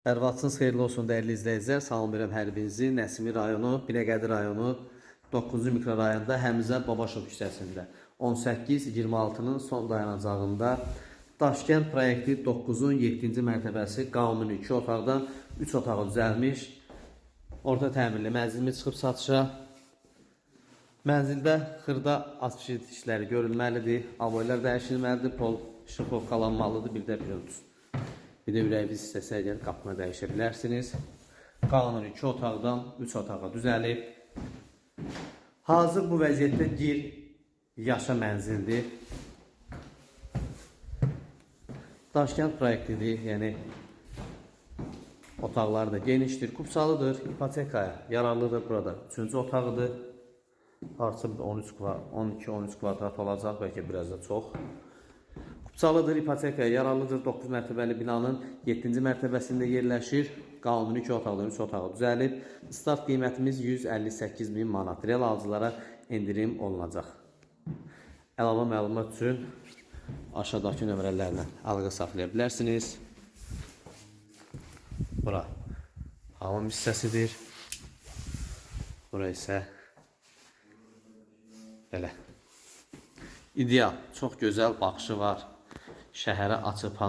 Hər vaxtınız xeyirli olsun dəyərli izləyicilər. Salamlayıram hər birinizi. Nəsimi rayonu, Binəqədi rayonu 9-cu mikrorayonda Həmzə Babaşov küçəsində 18-26-nın son dayanacağında Daşkənd proyekti 9-un 7-ci mərtəbəsi qanuni 2 otaqdan 3 otağı düzəlmiş orta təmirli mənzilimiz çıxıb satışa. Mənzildə xırda asfalt işləri görülməlidir, avoylar dəyişilməlidir, pol şıxovkalanmalıdır, bir də plyontus. Bir də ürəyiniz istəsə əgər qapını dəyişə bilərsiniz. Qanuni 2 otaqdan 3 otağa düzəlib. Hazır bu vəziyyətdə gir yaşa mənzildir. Daşkənd proyektidir, yəni otaqları da genişdir, kupsalıdır, ipotekaya yararlıdır. Burada 3-cü otağıdır. Artı 12-13 kvadrat olacaq, bəlkə biraz da çox. Kupsalıdır, ipotekaya yararlıdır. 9 mərtəbəli binanın 7-ci mərtəbəsində yerləşir. Qanuni 2 otaqdan 3 otağı düzəlib. Start qiymətimiz 158.000 manat. Real alıcılara endirim olunacaq. Əlavə məlumat üçün aşağıdakı nömrələrlə əlaqə saxlaya bilərsiniz. Bura hamam hissəsidir. Bura isə belə. İdeal, çox gözəl baxışı var. Şəhərə açıq.